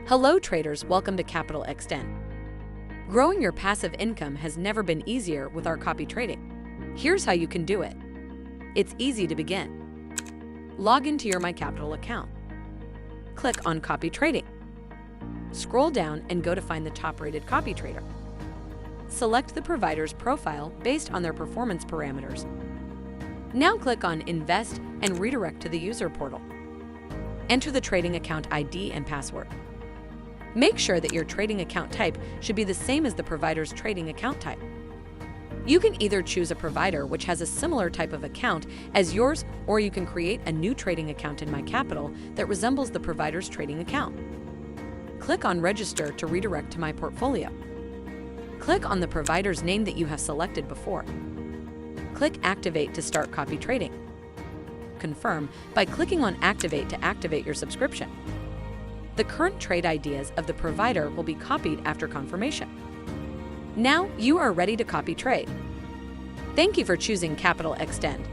Hello traders, welcome to CapitalXtend. Growing your passive income has never been easier with our copy trading. Here's how you can do it. It's easy to begin. Log into your My Capital account. Click on Copy Trading. Scroll down and go to find the top-rated copy trader. Select the provider's profile based on their performance parameters. Now click on Invest and redirect to the user portal. Enter the trading account ID and password. Make sure that your trading account type should be the same as the provider's trading account type. You can either choose a provider which has a similar type of account as yours, or you can create a new trading account in My Capital that resembles the provider's trading account. Click on Register to redirect to My Portfolio. Click on the provider's name that you have selected before. Click Activate to start copy trading. Confirm by clicking on Activate to activate your subscription. The current trade ideas of the provider will be copied after confirmation. Now you are ready to copy trade. Thank you for choosing CapitalXtend.